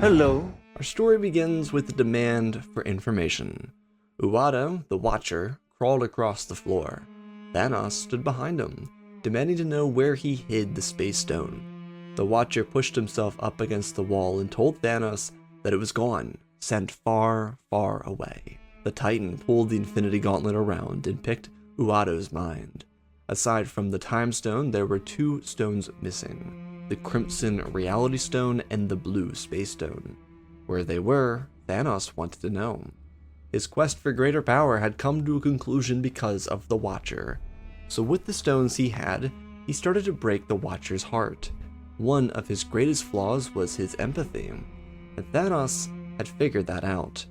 Hello. Our story begins with the demand for information. Uado, the Watcher, crawled across the floor. Thanos stood behind him, demanding to know where he hid the Space Stone. The Watcher pushed himself up against the wall and told Thanos that it was gone, sent far, far away. The Titan pulled the Infinity Gauntlet around and picked Uado's mind. Aside from the Time Stone, there were two stones missing. The Crimson Reality Stone and the Blue Space Stone. Where they were, Thanos wanted to know. His quest for greater power had come to a conclusion because of the Watcher. So with the stones he had, he started to break the Watcher's heart. One of his greatest flaws was his empathy, and Thanos had figured that out.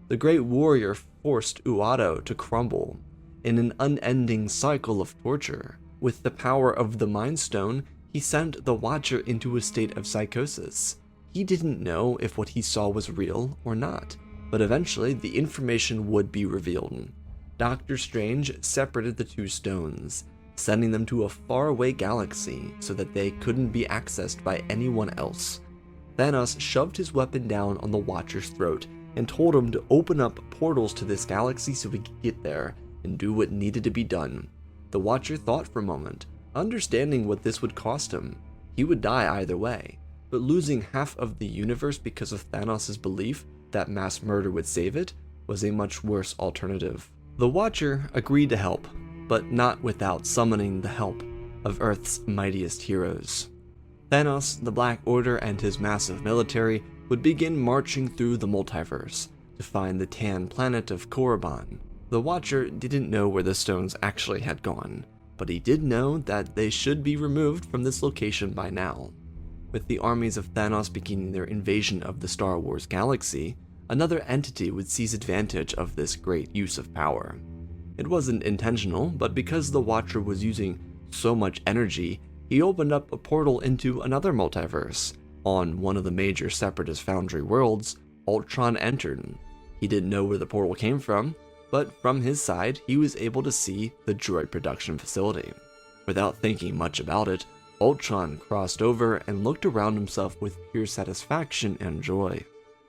The great warrior forced Uado to crumble in an unending cycle of torture. With the power of the Mind Stone, he sent the Watcher into a state of psychosis. He didn't know if what he saw was real or not, but eventually the information would be revealed. Doctor Strange separated the two stones, sending them to a faraway galaxy so that they couldn't be accessed by anyone else. Thanos shoved his weapon down on the Watcher's throat and told him to open up portals to this galaxy so he could get there and do what needed to be done. The Watcher thought for a moment, understanding what this would cost him. He would die either way, but losing half of the universe because of Thanos' belief that mass murder would save it was a much worse alternative. The Watcher agreed to help, but not without summoning the help of Earth's mightiest heroes. Thanos, the Black Order, and his massive military would begin marching through the multiverse to find the tan planet of Coruscant. The Watcher didn't know where the stones actually had gone, but he did know that they should be removed from this location by now. With the armies of Thanos beginning their invasion of the Star Wars galaxy, another entity would seize advantage of this great use of power. It wasn't intentional, but because the Watcher was using so much energy, he opened up a portal into another multiverse. On one of the major Separatist Foundry worlds, Ultron entered. He didn't know where the portal came from, but from his side, he was able to see the droid production facility. Without thinking much about it, Ultron crossed over and looked around himself with pure satisfaction and joy.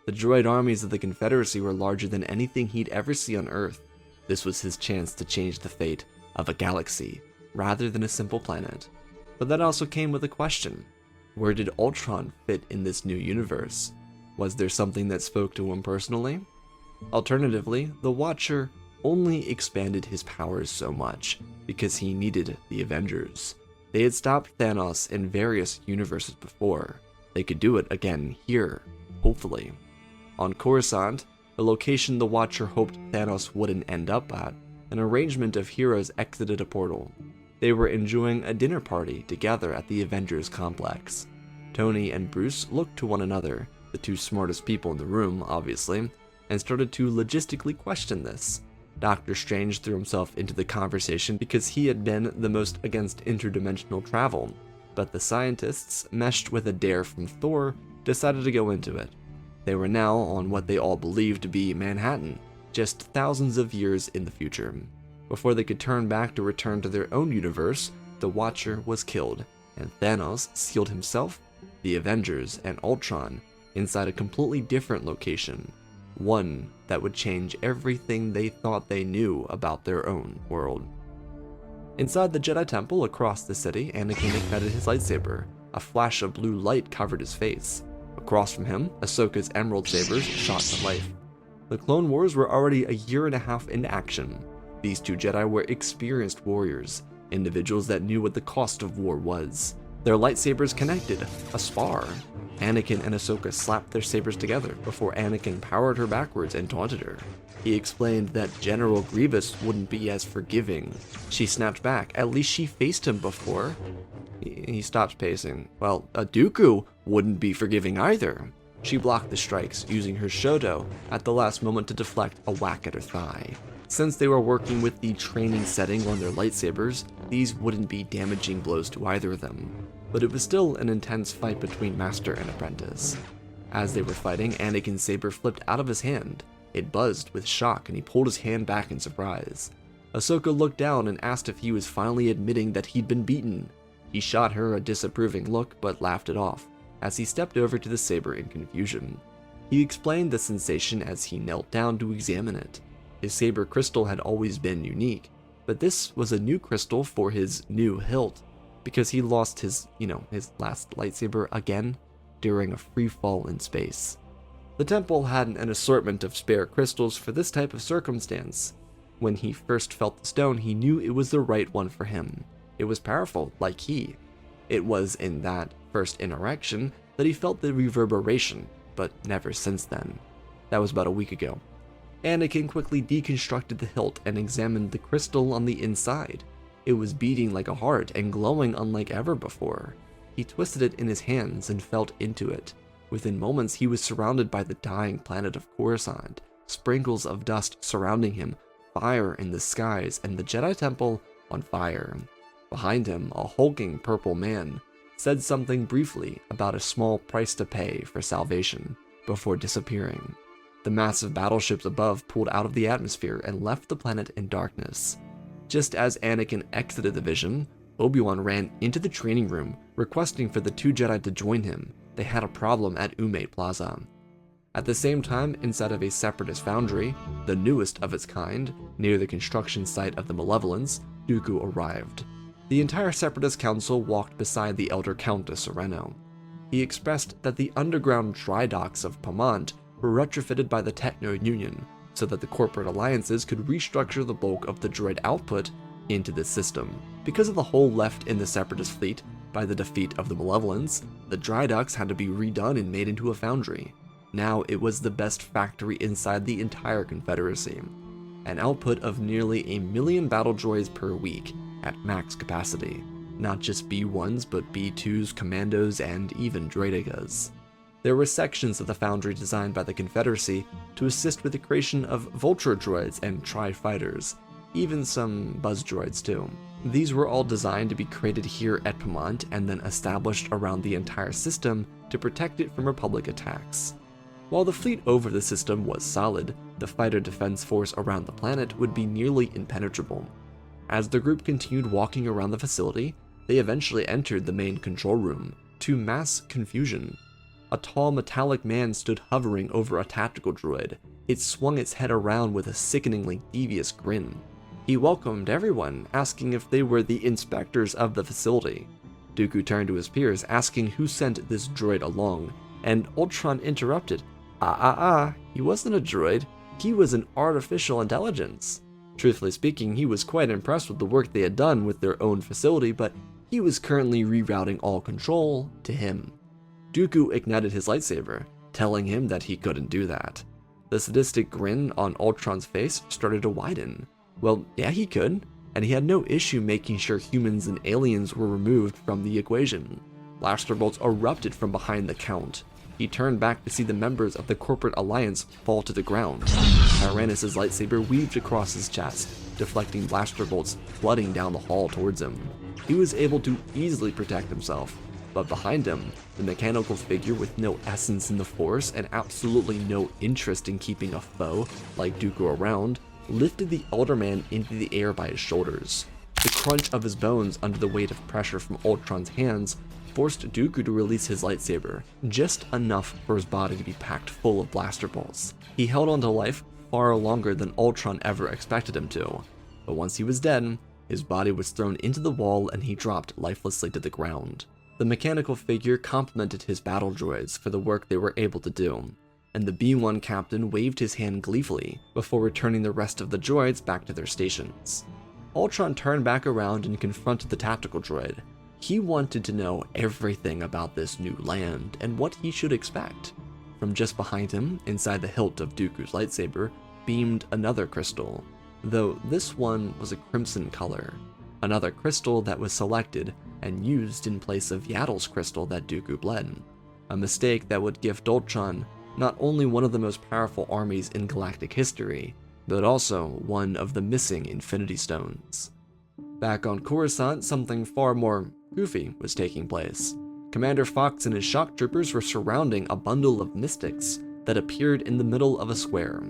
The droid armies of the Confederacy were larger than anything he'd ever seen on Earth. This was his chance to change the fate of a galaxy, rather than a simple planet. But that also came with a question. Where did Ultron fit in this new universe? Was there something that spoke to him personally? Alternatively, the Watcher only expanded his powers so much because he needed the Avengers. They had stopped Thanos in various universes before. They could do it again here, hopefully. On Coruscant, the location the Watcher hoped Thanos wouldn't end up at, an arrangement of heroes exited a portal. They were enjoying a dinner party together at the Avengers complex. Tony and Bruce looked to one another, the two smartest people in the room, obviously, and started to logistically question this. Doctor Strange threw himself into the conversation because he had been the most against interdimensional travel, but the scientists, meshed with a dare from Thor, decided to go into it. They were now on what they all believed to be Manhattan, just thousands of years in the future. Before they could turn back to return to their own universe, the Watcher was killed, and Thanos sealed himself, the Avengers, and Ultron inside a completely different location. One that would change everything they thought they knew about their own world. Inside the Jedi Temple across the city, Anakin ignited his lightsaber. A flash of blue light covered his face. Across from him, Ahsoka's emerald sabers shot to life. The Clone Wars were already a year and a half into action. These two Jedi were experienced warriors, individuals that knew what the cost of war was. Their lightsabers connected, a spar. Anakin and Ahsoka slapped their sabers together before Anakin powered her backwards and taunted her. He explained that General Grievous wouldn't be as forgiving. She snapped back, at least she faced him before. He stopped pacing. Well, a Dooku wouldn't be forgiving either. She blocked the strikes, using her shodo at the last moment to deflect a whack at her thigh. Since they were working with the training setting on their lightsabers, these wouldn't be damaging blows to either of them. But it was still an intense fight between master and apprentice. As they were fighting, Anakin's saber flipped out of his hand. It buzzed with shock and he pulled his hand back in surprise. Ahsoka looked down and asked if he was finally admitting that he'd been beaten. He shot her a disapproving look but laughed it off as he stepped over to the saber in confusion. He explained the sensation as he knelt down to examine it. His saber crystal had always been unique, but this was a new crystal for his new hilt, because he lost his last lightsaber again during a free fall in space. The temple had an assortment of spare crystals for this type of circumstance. When he first felt the stone, he knew it was the right one for him. It was powerful, like he. It was in that first interaction that he felt the reverberation, but never since then. That was about a week ago. Anakin quickly deconstructed the hilt and examined the crystal on the inside. It was beating like a heart and glowing unlike ever before. He twisted it in his hands and felt into it. Within moments, he was surrounded by the dying planet of Coruscant, sprinkles of dust surrounding him, fire in the skies, and the Jedi Temple on fire. Behind him, a hulking purple man said something briefly about a small price to pay for salvation before disappearing. The massive battleships above pulled out of the atmosphere and left the planet in darkness. Just as Anakin exited the vision, Obi-Wan ran into the training room, requesting for the two Jedi to join him. They had a problem at Umaid Plaza. At the same time, inside of a separatist foundry, the newest of its kind, near the construction site of the Malevolence, Dooku arrived. The entire separatist council walked beside the elder Countess Sereno. He expressed that the underground dry docks of Bamont were retrofitted by the Techno Union so that the corporate alliances could restructure the bulk of the droid output into this system. Because of the hole left in the separatist fleet by the defeat of the Malevolence, the dry docks had to be redone and made into a foundry. Now it was the best factory inside the entire Confederacy. An output of nearly 1 million battle droids per week at max capacity. Not just B1s, but B2s, commandos, and even droidekas. There were sections of the foundry designed by the Confederacy to assist with the creation of vulture droids and tri-fighters, even some buzz droids too. These were all designed to be created here at Bamont and then established around the entire system to protect it from Republic attacks. While the fleet over the system was solid, the fighter defense force around the planet would be nearly impenetrable. As the group continued walking around the facility, they eventually entered the main control room, to mass confusion. A tall metallic man stood hovering over a tactical droid. It swung its head around with a sickeningly devious grin. He welcomed everyone, asking if they were the inspectors of the facility. Dooku turned to his peers, asking who sent this droid along, and Ultron interrupted. He wasn't a droid, he was an artificial intelligence. Truthfully speaking, he was quite impressed with the work they had done with their own facility, but he was currently rerouting all control to him. Dooku ignited his lightsaber, telling him that he couldn't do that. The sadistic grin on Ultron's face started to widen. Well, yeah, he could, and he had no issue making sure humans and aliens were removed from the equation. Blaster bolts erupted from behind the Count. He turned back to see the members of the corporate alliance fall to the ground. Tyrannus' lightsaber weaved across his chest, deflecting blaster bolts flooding down the hall towards him. He was able to easily protect himself, but behind him, the mechanical figure with no essence in the Force and absolutely no interest in keeping a foe like Dooku around, lifted the elder man into the air by his shoulders. The crunch of his bones under the weight of pressure from Ultron's hands forced Dooku to release his lightsaber, just enough for his body to be packed full of blaster bolts. He held on to life far longer than Ultron ever expected him to, but once he was dead, his body was thrown into the wall and he dropped lifelessly to the ground. The mechanical figure complimented his battle droids for the work they were able to do, and the B-1 captain waved his hand gleefully before returning the rest of the droids back to their stations. Ultron turned back around and confronted the tactical droid. He wanted to know everything about this new land and what he should expect. From just behind him, inside the hilt of Dooku's lightsaber, beamed another crystal, though this one was a crimson color. Another crystal that was selected and used in place of Yaddle's crystal that Dooku bled. A mistake that would gift Ultron not only one of the most powerful armies in galactic history, but also one of the missing Infinity Stones. Back on Coruscant, something far more goofy was taking place. Commander Fox and his shock troopers were surrounding a bundle of mystics that appeared in the middle of a square.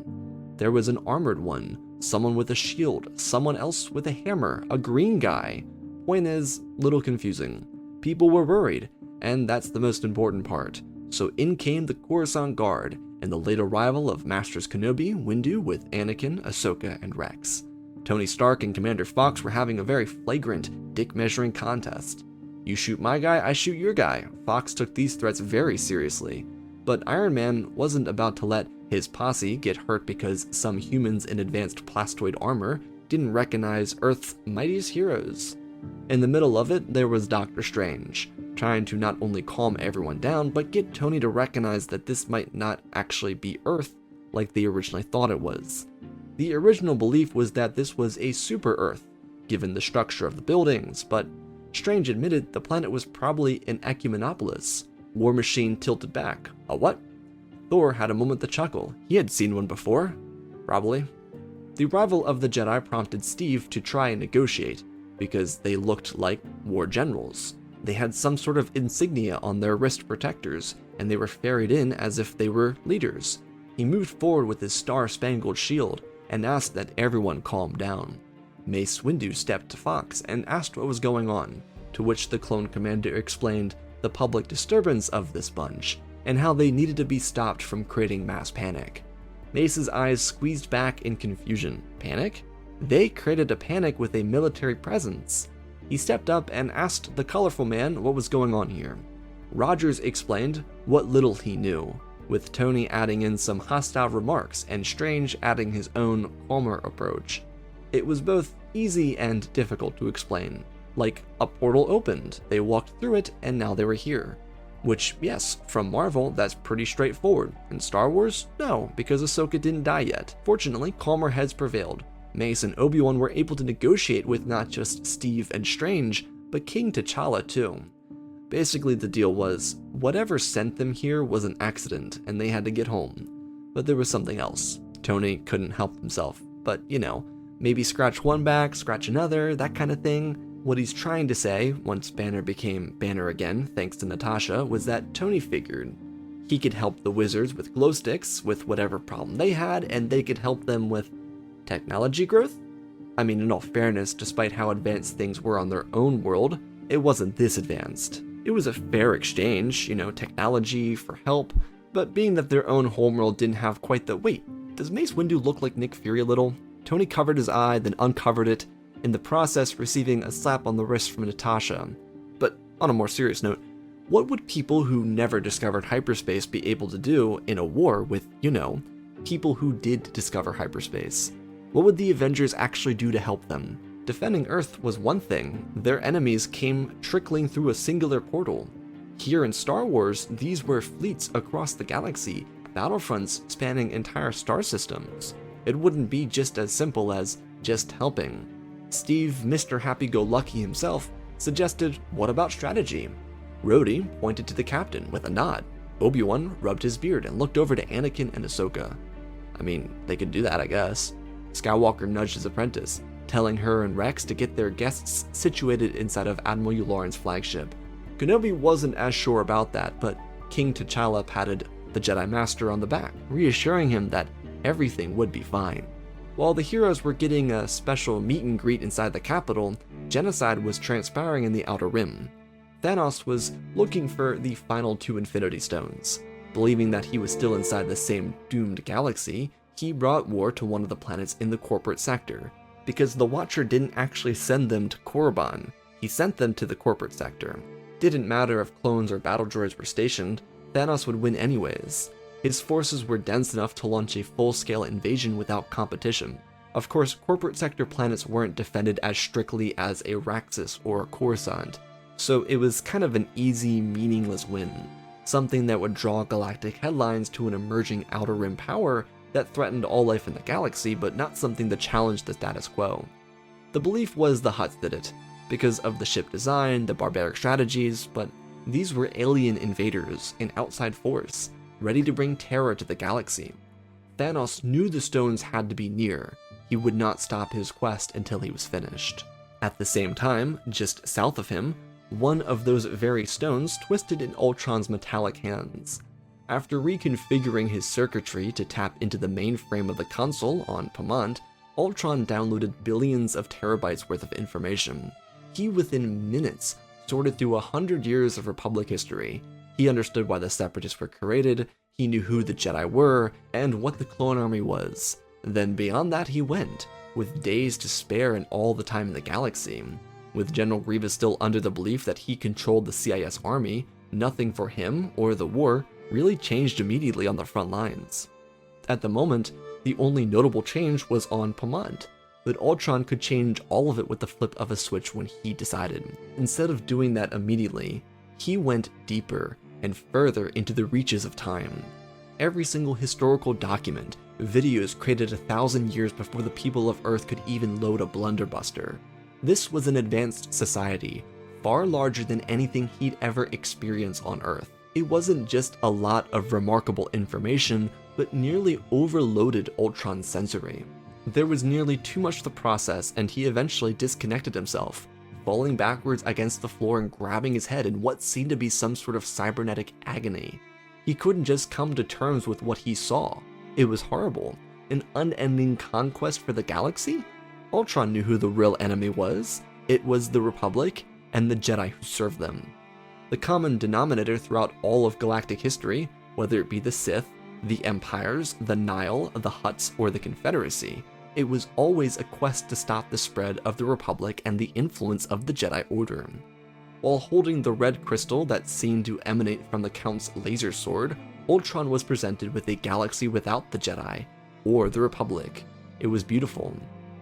There was an armored one, someone with a shield, someone else with a hammer, a green guy. Point is, little confusing. People were worried, and that's the most important part. So in came the Coruscant Guard, and the late arrival of Masters Kenobi, Windu with Anakin, Ahsoka, and Rex. Tony Stark and Commander Fox were having a very flagrant dick-measuring contest. You shoot my guy, I shoot your guy. Fox took these threats very seriously, but Iron Man wasn't about to let his posse get hurt because some humans in advanced plastoid armor didn't recognize Earth's mightiest heroes. In the middle of it, there was Doctor Strange, trying to not only calm everyone down, but get Tony to recognize that this might not actually be Earth like they originally thought it was. The original belief was that this was a super Earth, given the structure of the buildings, but Strange admitted the planet was probably an ecumenopolis. War Machine tilted back. A what? Thor had a moment to chuckle. He had seen one before. Probably. The arrival of the Jedi prompted Steve to try and negotiate, because they looked like war generals. They had some sort of insignia on their wrist protectors, and they were ferried in as if they were leaders. He moved forward with his star-spangled shield and asked that everyone calm down. Mace Windu stepped to Fox and asked what was going on, to which the clone commander explained the public disturbance of this bunch, and how they needed to be stopped from creating mass panic. Mace's eyes squeezed back in confusion. Panic? They created a panic with a military presence. He stepped up and asked the colorful man what was going on here. Rogers explained what little he knew, with Tony adding in some hostile remarks and Strange adding his own calmer approach. It was both easy and difficult to explain. Like, a portal opened, they walked through it, and now they were here. Which, yes, from Marvel, that's pretty straightforward. In Star Wars, no, because Ahsoka didn't die yet. Fortunately, calmer heads prevailed. Mace and Obi-Wan were able to negotiate with not just Steve and Strange, but King T'Challa too. Basically, the deal was, whatever sent them here was an accident, and they had to get home. But there was something else. Tony couldn't help himself, but, you know, maybe scratch one back, scratch another, that kind of thing. What he's trying to say, once Banner became Banner again, thanks to Natasha, was that Tony figured he could help the wizards with glow sticks, with whatever problem they had, and they could help them with technology growth? I mean, in all fairness, despite how advanced things were on their own world, it wasn't this advanced. It was a fair exchange, you know, technology for help, but being that their own homeworld didn't have quite the— wait, does Mace Windu look like Nick Fury a little? Tony covered his eye, then uncovered it, in the process receiving a slap on the wrist from Natasha. But on a more serious note, what would people who never discovered hyperspace be able to do in a war with, you know, people who did discover hyperspace? What would the Avengers actually do to help them? Defending Earth was one thing. Their enemies came trickling through a singular portal. Here in Star Wars, these were fleets across the galaxy, battlefronts spanning entire star systems. It wouldn't be just as simple as just helping. Steve, Mr. Happy-Go-Lucky himself, suggested, what about strategy? Rhodey pointed to the captain with a nod. Obi-Wan rubbed his beard and looked over to Anakin and Ahsoka. I mean, they could do that, I guess. Skywalker nudged his apprentice, telling her and Rex to get their guests situated inside of Admiral Yularen's flagship. Kenobi wasn't as sure about that, but King T'Challa patted the Jedi Master on the back, reassuring him that everything would be fine. While the heroes were getting a special meet and greet inside the capital, genocide was transpiring in the Outer Rim. Thanos was looking for the final 2 Infinity Stones. Believing that he was still inside the same doomed galaxy, he brought war to one of the planets in the corporate sector. Because the Watcher didn't actually send them to Korriban, he sent them to the corporate sector. Didn't matter if clones or battle droids were stationed, Thanos would win anyways. His forces were dense enough to launch a full-scale invasion without competition. Of course, corporate sector planets weren't defended as strictly as Araxis or Coruscant, so it was kind of an easy, meaningless win. Something that would draw galactic headlines to an emerging Outer Rim power that threatened all life in the galaxy, but not something that challenged the status quo. The belief was the Hutts did it, because of the ship design, the barbaric strategies, but these were alien invaders, an outside force, ready to bring terror to the galaxy. Thanos knew the stones had to be near. He would not stop his quest until he was finished. At the same time, just south of him, one of those very stones twisted in Ultron's metallic hands. After reconfiguring his circuitry to tap into the mainframe of the console on Bamont, Ultron downloaded billions of terabytes worth of information. He, within minutes, sorted through 100 years of Republic history. He understood why the Separatists were created, He knew who the Jedi were and what the clone army was. Then beyond that he went, with days to spare and all the time in the galaxy. With General Grievous still under the belief that he controlled the CIS army, nothing for him or the war really changed immediately on the front lines. At the moment, the only notable change was on Bamont, but Ultron could change all of it with the flip of a switch when he decided. Instead of doing that immediately, he went deeper and further into the reaches of time. Every single historical document, videos created 1,000 years before the people of Earth could even load a blunderbuster. This was an advanced society, far larger than anything he'd ever experienced on Earth. It wasn't just a lot of remarkable information, but nearly overloaded Ultron's sensory. There was nearly too much to process, and he eventually disconnected himself, falling backwards against the floor and grabbing his head in what seemed to be some sort of cybernetic agony. He couldn't just come to terms with what he saw. It was horrible. An unending conquest for the galaxy? Ultron knew who the real enemy was. It was the Republic and the Jedi who served them. The common denominator throughout all of galactic history, whether it be the Sith, the Empires, the Nile, the Hutts, or the Confederacy, it was always a quest to stop the spread of the Republic and the influence of the Jedi Order. While holding the red crystal that seemed to emanate from the Count's laser sword, Ultron was presented with a galaxy without the Jedi, or the Republic. It was beautiful.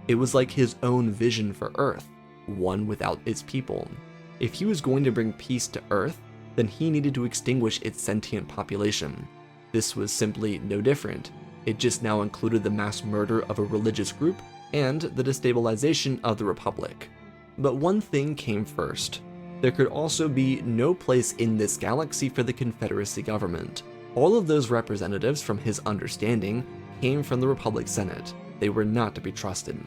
It was like his own vision for Earth, one without its people. If he was going to bring peace to Earth, then he needed to extinguish its sentient population. This was simply no different. It just now included the mass murder of a religious group and the destabilization of the Republic. But one thing came first. There could also be no place in this galaxy for the Confederacy government. All of those representatives, from his understanding, came from the Republic Senate. They were not to be trusted.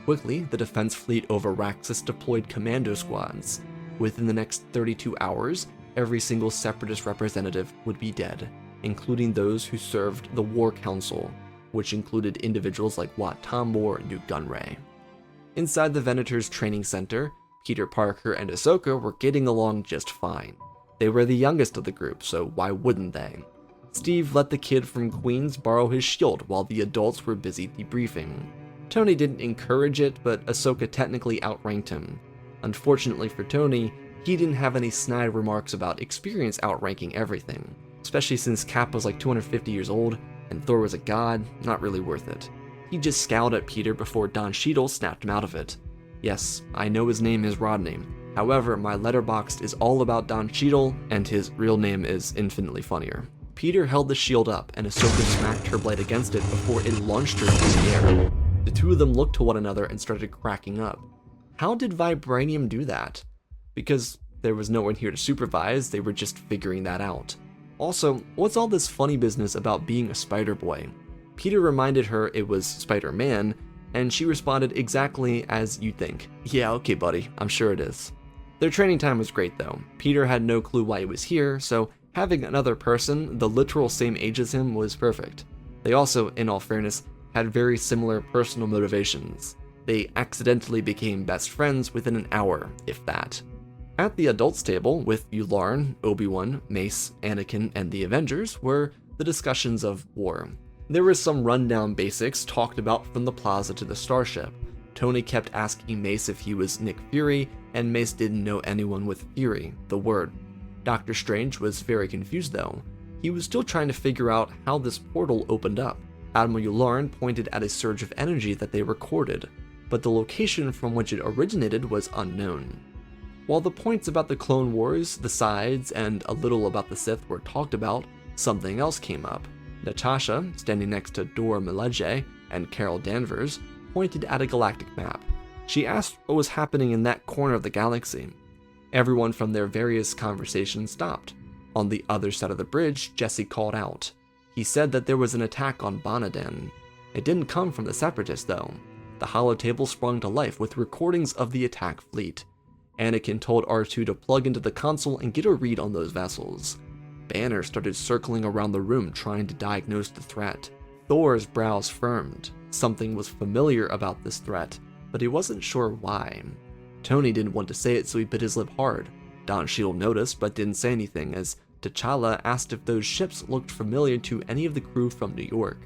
Quickly, the defense fleet over Raxus deployed commando squads. Within the next 32 hours, every single Separatist representative would be dead, including those who served the War Council, which included individuals like Wat Tambor and Newt Gunray. Inside the Venator's training center, Peter Parker and Ahsoka were getting along just fine. They were the youngest of the group, so why wouldn't they? Steve let the kid from Queens borrow his shield while the adults were busy debriefing. Tony didn't encourage it, but Ahsoka technically outranked him. Unfortunately for Tony, he didn't have any snide remarks about experience outranking everything, especially since Cap was like 250 years old and Thor was a god. Not really worth it. He just scowled at Peter before Don Cheadle snapped him out of it. Yes, I know his name is Rodney. However, my letterboxd is all about Don Cheadle, and his real name is infinitely funnier. Peter held the shield up, and Ahsoka smacked her blade against it before it launched her through the air. The two of them looked to one another and started cracking up. How did Vibranium do that? Because there was no one here to supervise, they were just figuring that out. Also, what's all this funny business about being a Spider-Boy? Peter reminded her it was Spider-Man, and she responded exactly as you'd think. Yeah, okay buddy, I'm sure it is. Their training time was great though. Peter had no clue why he was here, so having another person the literal same age as him was perfect. They also, in all fairness, had very similar personal motivations. They accidentally became best friends within an hour, if that. At the adults table, with Yularen, Obi-Wan, Mace, Anakin, and the Avengers, were the discussions of war. There were some rundown basics talked about from the plaza to the starship. Tony kept asking Mace if he was Nick Fury, and Mace didn't know anyone with Fury, the word. Doctor Strange was very confused though. He was still trying to figure out how this portal opened up. Admiral Yularen pointed at a surge of energy that they recorded, but the location from which it originated was unknown. While the points about the Clone Wars, the sides, and a little about the Sith were talked about, something else came up. Natasha, standing next to Dora Milaje and Carol Danvers, pointed at a galactic map. She asked what was happening in that corner of the galaxy. Everyone from their various conversations stopped. On the other side of the bridge, Jesse called out. He said that there was an attack on Bonadan. It didn't come from the Separatists though. The holotable sprung to life with recordings of the attack fleet. Anakin told R2 to plug into the console and get a read on those vessels. Banner started circling around the room trying to diagnose the threat. Thor's brows firmed. Something was familiar about this threat, but he wasn't sure why. Tony didn't want to say it, so he bit his lip hard. Don Cheadle noticed, but didn't say anything, as T'Challa asked if those ships looked familiar to any of the crew from New York.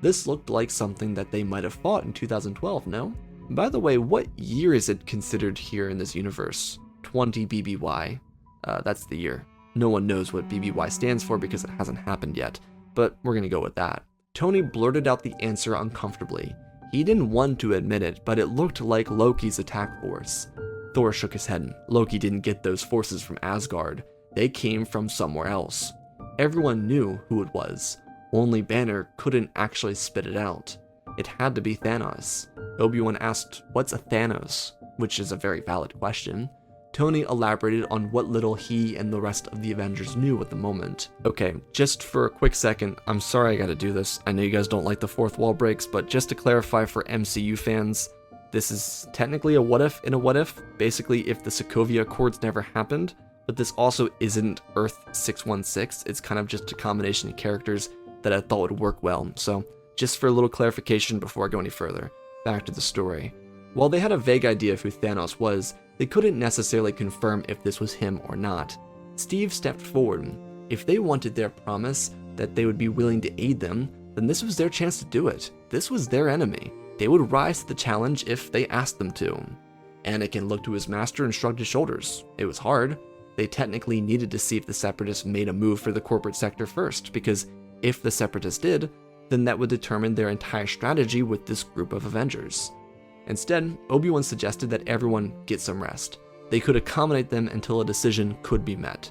This looked like something that they might have fought in 2012, no? By the way, what year is it considered here in this universe? 20 BBY. That's the year. No one knows what BBY stands for because it hasn't happened yet, but we're gonna go with that. Tony blurted out the answer uncomfortably. He didn't want to admit it, but it looked like Loki's attack force. Thor shook his head. Loki didn't get those forces from Asgard. They came from somewhere else. Everyone knew who it was. Only Banner couldn't actually spit it out. It had to be Thanos. Obi-Wan asked, "What's a Thanos?" Which is a very valid question. Tony elaborated on what little he and the rest of the Avengers knew at the moment. Okay, just for a quick second, I'm sorry I gotta do this. I know you guys don't like the fourth wall breaks, but just to clarify for MCU fans, this is technically a what if in a what if. Basically, if the Sokovia Accords never happened, but this also isn't Earth 616. It's kind of just a combination of characters that I thought would work well. So just for a little clarification before I go any further, back to the story. While they had a vague idea of who Thanos was, they couldn't necessarily confirm if this was him or not. Steve stepped forward. If they wanted their promise that they would be willing to aid them, then this was their chance to do it. This was their enemy. They would rise to the challenge if they asked them to. Anakin looked to his master and shrugged his shoulders. It was hard. They technically needed to see if the Separatists made a move for the corporate sector first, because if the Separatists did, then that would determine their entire strategy with this group of Avengers. Instead, Obi-Wan suggested that everyone get some rest. They could accommodate them until a decision could be met.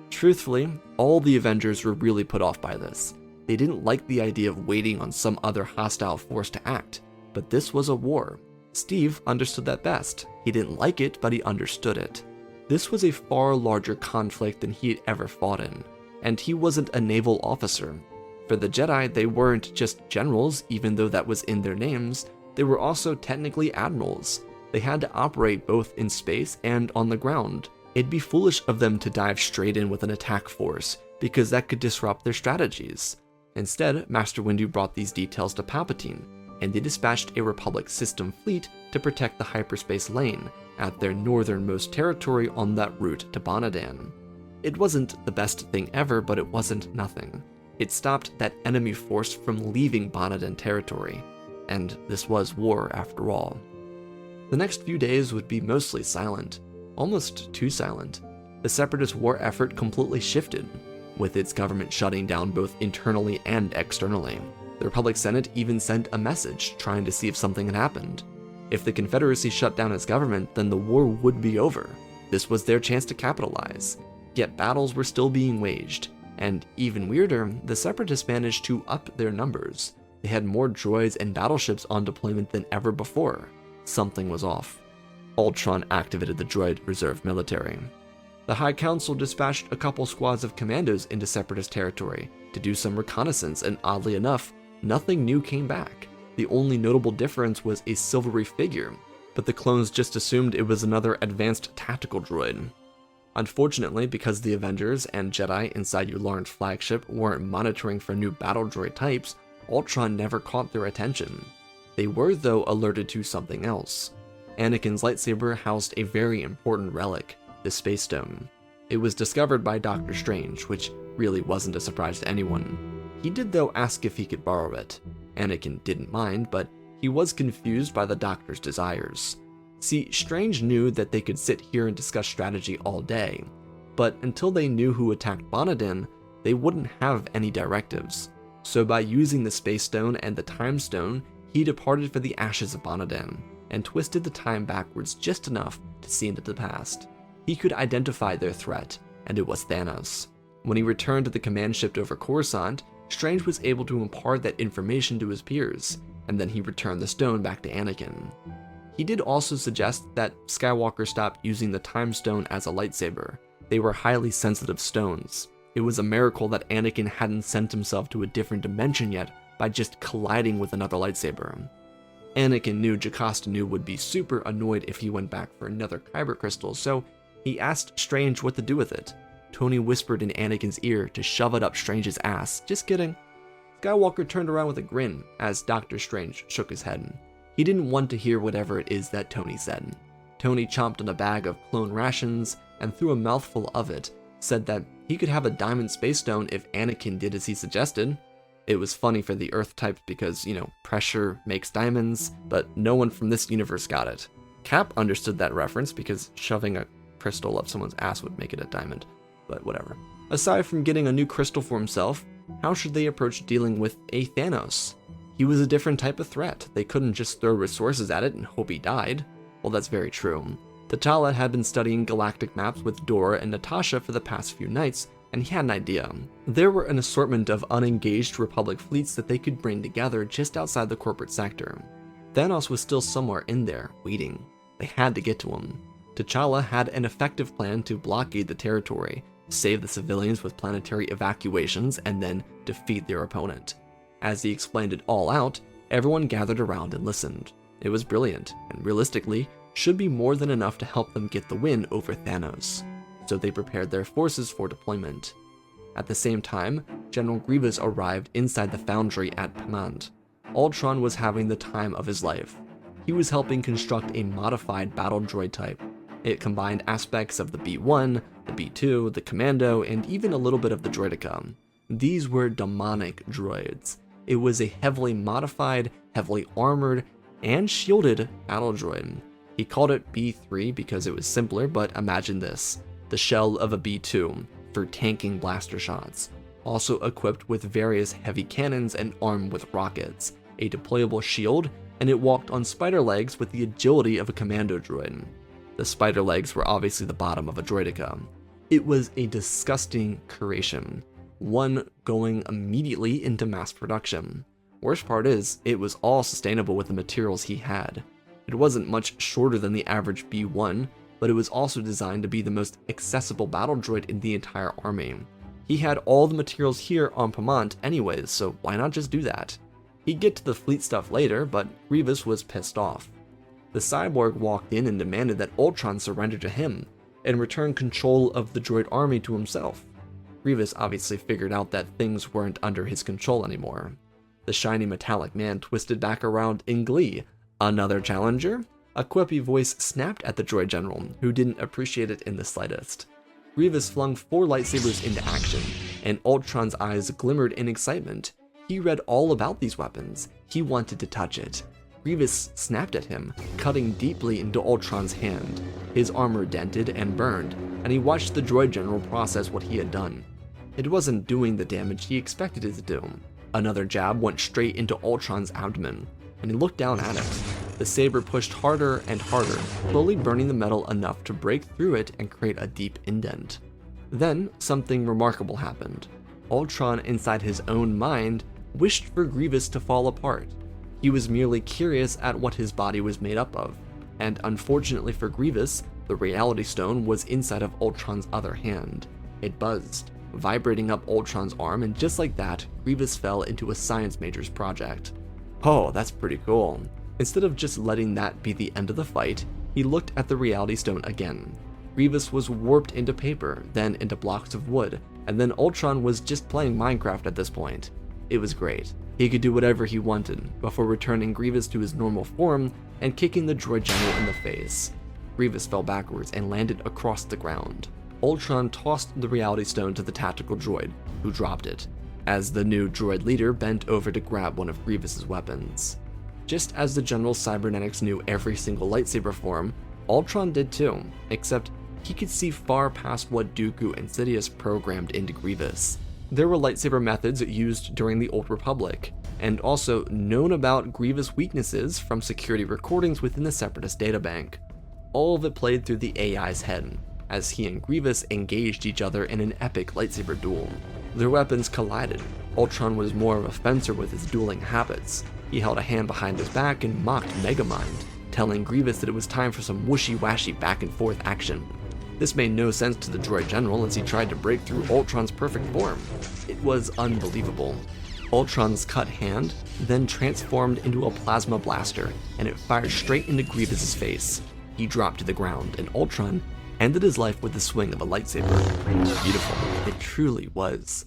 Truthfully, all the Avengers were really put off by this. They didn't like the idea of waiting on some other hostile force to act, but this was a war. Steve understood that best. He didn't like it, but he understood it. This was a far larger conflict than he had ever fought in, and he wasn't a naval officer. For the Jedi, they weren't just generals, even though that was in their names. They were also technically admirals. They had to operate both in space and on the ground. It'd be foolish of them to dive straight in with an attack force, because that could disrupt their strategies. Instead, Master Windu brought these details to Palpatine, and they dispatched a Republic system fleet to protect the hyperspace lane at their northernmost territory on that route to Bonadan. It wasn't the best thing ever, but it wasn't nothing. It stopped that enemy force from leaving Bonadan territory. And this was war after all. The next few days would be mostly silent, almost too silent. The Separatist war effort completely shifted, with its government shutting down both internally and externally. The Republic Senate even sent a message trying to see if something had happened. If the Confederacy shut down its government, then the war would be over. This was their chance to capitalize. Yet battles were still being waged, and even weirder, the Separatists managed to up their numbers. They had more droids and battleships on deployment than ever before. Something was off. Ultron activated the droid reserve military. The High Council dispatched a couple squads of commandos into Separatist territory to do some reconnaissance, and oddly enough, nothing new came back. The only notable difference was a silvery figure, but the clones just assumed it was another advanced tactical droid. Unfortunately, because the Avengers and Jedi inside Yularen's flagship weren't monitoring for new battle droid types, Ultron never caught their attention. They were, though, alerted to something else. Anakin's lightsaber housed a very important relic, the Space Stone. It was discovered by Doctor Strange, which really wasn't a surprise to anyone. He did, though, ask if he could borrow it. Anakin didn't mind, but he was confused by the Doctor's desires. See, Strange knew that they could sit here and discuss strategy all day, but until they knew who attacked Bonadan, they wouldn't have any directives. So by using the Space Stone and the Time Stone, he departed for the ashes of Bonadan, and twisted the time backwards just enough to see into the past. He could identify their threat, and it was Thanos. When he returned to the command ship over Coruscant, Strange was able to impart that information to his peers, and then he returned the stone back to Anakin. He did also suggest that Skywalker stop using the Time Stone as a lightsaber. They were highly sensitive stones. It was a miracle that Anakin hadn't sent himself to a different dimension yet by just colliding with another lightsaber. Anakin knew Jocasta Nu would be super annoyed if he went back for another kyber crystal, so he asked Strange what to do with it. Tony whispered in Anakin's ear to shove it up Strange's ass. Just kidding. Skywalker turned around with a grin as Doctor Strange shook his head. He didn't want to hear whatever it is that Tony said. Tony chomped on a bag of clone rations and through a mouthful of it, said that he could have a diamond space stone if Anakin did as he suggested. It was funny for the Earth types because, pressure makes diamonds, but no one from this universe got it. Cap understood that reference because shoving a crystal up someone's ass would make it a diamond, but whatever. Aside from getting a new crystal for himself, how should they approach dealing with a Thanos? He was a different type of threat. They couldn't just throw resources at it and hope he died. Well, that's very true. T'Challa had been studying galactic maps with Dora and Natasha for the past few nights, and he had an idea. There were an assortment of unengaged Republic fleets that they could bring together just outside the corporate sector. Thanos was still somewhere in there, waiting. They had to get to him. T'Challa had an effective plan to blockade the territory, save the civilians with planetary evacuations, and then defeat their opponent. As he explained it all out, everyone gathered around and listened. It was brilliant, and realistically, should be more than enough to help them get the win over Thanos. So they prepared their forces for deployment. At the same time, General Grievous arrived inside the foundry at Bamont. Ultron was having the time of his life. He was helping construct a modified battle droid type. It combined aspects of the B-1, the B-2, the Commando, and even a little bit of the Droideka. These were demonic droids. It was a heavily modified, heavily armored, and shielded battle droid. He called it B-3 because it was simpler, but imagine this. The shell of a B-2 for tanking blaster shots. Also equipped with various heavy cannons and armed with rockets, a deployable shield, and it walked on spider legs with the agility of a commando droid. The spider legs were obviously the bottom of a droideka. It was a disgusting creation, one going immediately into mass production. Worst part is, it was all sustainable with the materials he had. It wasn't much shorter than the average B-1, but it was also designed to be the most accessible battle droid in the entire army. He had all the materials here on Bamont anyways, so why not just do that? He'd get to the fleet stuff later, but Grievous was pissed off. The cyborg walked in and demanded that Ultron surrender to him, and return control of the droid army to himself. Grievous obviously figured out that things weren't under his control anymore. The shiny metallic man twisted back around in glee. Another challenger? A quippy voice snapped at the droid general, who didn't appreciate it in the slightest. Grievous flung 4 lightsabers into action, and Ultron's eyes glimmered in excitement. He read all about these weapons. He wanted to touch it. Grievous snapped at him, cutting deeply into Ultron's hand. His armor dented and burned, and he watched the droid general process what he had done. It wasn't doing the damage he expected it to do. Another jab went straight into Ultron's abdomen, and he looked down at it. The saber pushed harder and harder, slowly burning the metal enough to break through it and create a deep indent. Then, something remarkable happened. Ultron, inside his own mind, wished for Grievous to fall apart. He was merely curious at what his body was made up of, and unfortunately for Grievous, the Reality Stone was inside of Ultron's other hand. It buzzed, vibrating up Ultron's arm, and just like that, Grievous fell into a science major's project. Oh, that's pretty cool. Instead of just letting that be the end of the fight, he looked at the Reality Stone again. Grievous was warped into paper, then into blocks of wood, and then Ultron was just playing Minecraft at this point. It was great. He could do whatever he wanted, before returning Grievous to his normal form and kicking the droid general in the face. Grievous fell backwards and landed across the ground. Ultron tossed the Reality Stone to the tactical droid, who dropped it, as the new droid leader bent over to grab one of Grievous's weapons. Just as the General Cybernetics knew every single lightsaber form, Ultron did too, except he could see far past what Dooku and Sidious programmed into Grievous. There were lightsaber methods used during the Old Republic, and also known about Grievous' weaknesses from security recordings within the Separatist databank. All of it played through the AI's head, as he and Grievous engaged each other in an epic lightsaber duel. Their weapons collided. Ultron was more of a fencer with his dueling habits. He held a hand behind his back and mocked Megamind, telling Grievous that it was time for some wishy-washy back-and-forth action. This made no sense to the droid general as he tried to break through Ultron's perfect form. It was unbelievable. Ultron's cut hand then transformed into a plasma blaster, and it fired straight into Grievous' face. He dropped to the ground, and Ultron ended his life with the swing of a lightsaber. Beautiful. It truly was.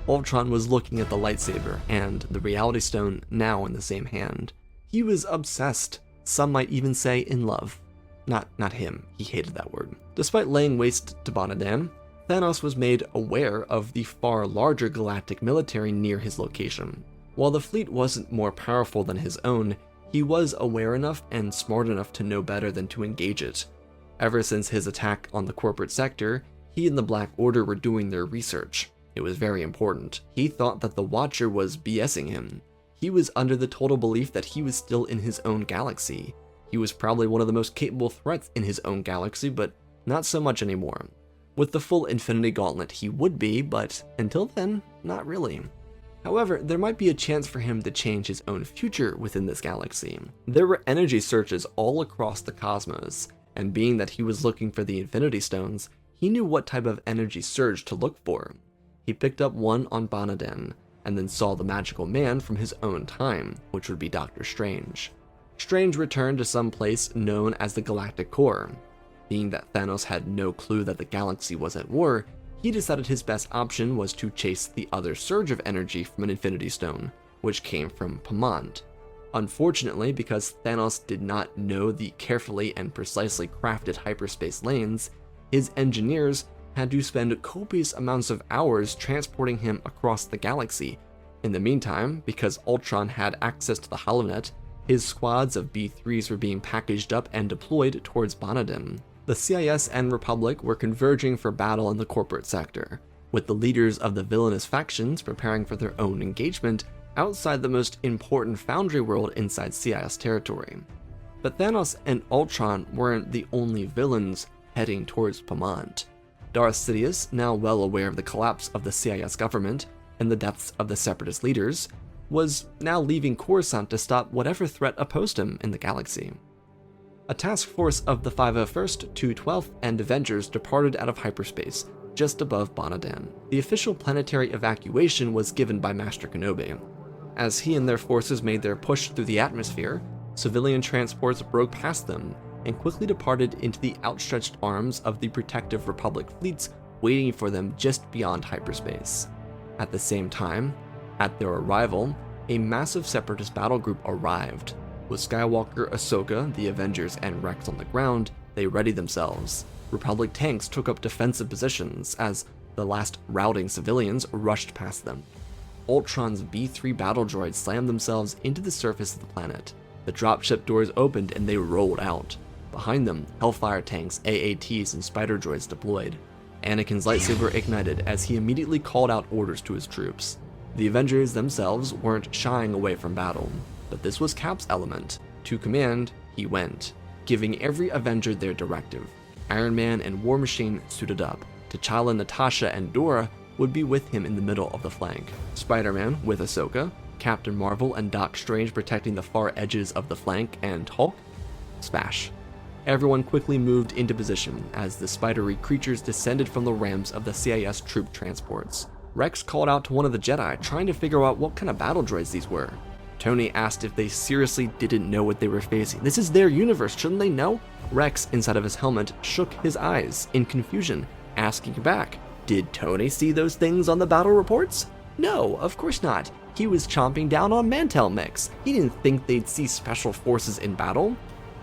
Ultron was looking at the lightsaber and the Reality Stone now in the same hand. He was obsessed. Some might even say in love. Not him. He hated that word. Despite laying waste to Bonadan, Thanos was made aware of the far larger galactic military near his location. While the fleet wasn't more powerful than his own, he was aware enough and smart enough to know better than to engage it. Ever since his attack on the corporate sector, he and the Black Order were doing their research. It was very important. He thought that the Watcher was BSing him. He was under the total belief that he was still in his own galaxy. He was probably one of the most capable threats in his own galaxy, but not so much anymore. With the full Infinity Gauntlet he would be, but until then, not really. However, there might be a chance for him to change his own future within this galaxy. There were energy searches all across the cosmos, and being that he was looking for the Infinity Stones, he knew what type of energy surge to look for. He picked up one on Bonadan, and then saw the magical man from his own time, which would be Doctor Strange. Strange returned to some place known as the Galactic Core. Being that Thanos had no clue that the galaxy was at war, he decided his best option was to chase the other surge of energy from an Infinity Stone, which came from Bamont. Unfortunately, because Thanos did not know the carefully and precisely crafted hyperspace lanes, his engineers had to spend copious amounts of hours transporting him across the galaxy. In the meantime, because Ultron had access to the HoloNet, his squads of B3s were being packaged up and deployed towards Bonadan. The CIS and Republic were converging for battle in the corporate sector, with the leaders of the villainous factions preparing for their own engagement outside the most important foundry world inside CIS territory. But Thanos and Ultron weren't the only villains heading towards Bamont. Darth Sidious, now well aware of the collapse of the CIS government and the deaths of the Separatist leaders, was now leaving Coruscant to stop whatever threat opposed him in the galaxy. A task force of the 501st, 212th, and Avengers departed out of hyperspace, just above Bonadan. The official planetary evacuation was given by Master Kenobi. As he and their forces made their push through the atmosphere, civilian transports broke past them and quickly departed into the outstretched arms of the protective Republic fleets waiting for them just beyond hyperspace. At the same time, at their arrival, a massive Separatist battle group arrived. With Skywalker, Ahsoka, the Avengers, and Rex on the ground, they readied themselves. Republic tanks took up defensive positions as the last routing civilians rushed past them. Ultron's B3 battle droids slammed themselves into the surface of the planet. The dropship doors opened and they rolled out. Behind them, Hellfire tanks, AATs, and spider droids deployed. Anakin's lightsaber ignited as he immediately called out orders to his troops. The Avengers themselves weren't shying away from battle, but this was Cap's element. To command, he went, giving every Avenger their directive. Iron Man and War Machine suited up. T'Challa, Natasha, and Dora would be with him in the middle of the flank. Spider-Man with Ahsoka, Captain Marvel and Doc Strange protecting the far edges of the flank, and Hulk, smash. Everyone quickly moved into position as the spidery creatures descended from the rams of the CIS troop transports. Rex called out to one of the Jedi, trying to figure out what kind of battle droids these were. Tony asked if they seriously didn't know what they were facing. This is their universe, shouldn't they know? Rex, inside of his helmet, shook his eyes in confusion, asking back, did Tony see those things on the battle reports? No, of course not. He was chomping down on Mantel mix. He didn't think they'd see special forces in battle.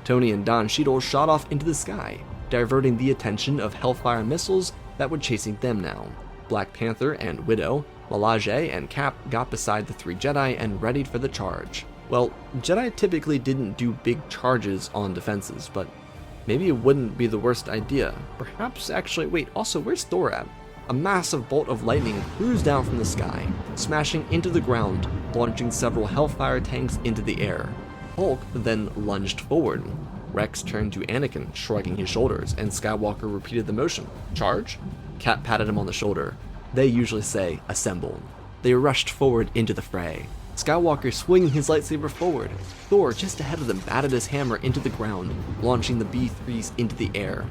Tony and Don Cheadle shot off into the sky, diverting the attention of Hellfire missiles that were chasing them now. Black Panther and Widow, Malage and Cap got beside the three Jedi and readied for the charge. Well, Jedi typically didn't do big charges on defenses, but maybe it wouldn't be the worst idea. Perhaps actually, wait, also where's Thor at? A massive bolt of lightning cruised down from the sky, smashing into the ground, launching several Hellfire tanks into the air. Hulk then lunged forward. Rex turned to Anakin, shrugging his shoulders, and Skywalker repeated the motion. Charge? Cap patted him on the shoulder. They usually say, assemble. They rushed forward into the fray. Skywalker swinging his lightsaber forward. Thor, just ahead of them, batted his hammer into the ground, launching the B3s into the air.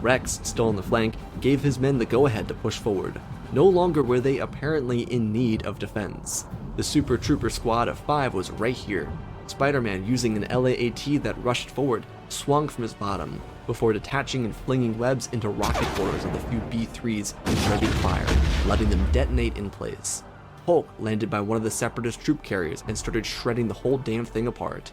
Rex, still on the flank, gave his men the go-ahead to push forward. No longer were they apparently in need of defense. The Super Trooper squad of 5 was right here. Spider-Man, using an LAAT that rushed forward, swung from his bottom, before detaching and flinging webs into rocket borders of the few B3s ready to fire, letting them detonate in place. Hulk landed by one of the Separatist troop carriers and started shredding the whole damn thing apart.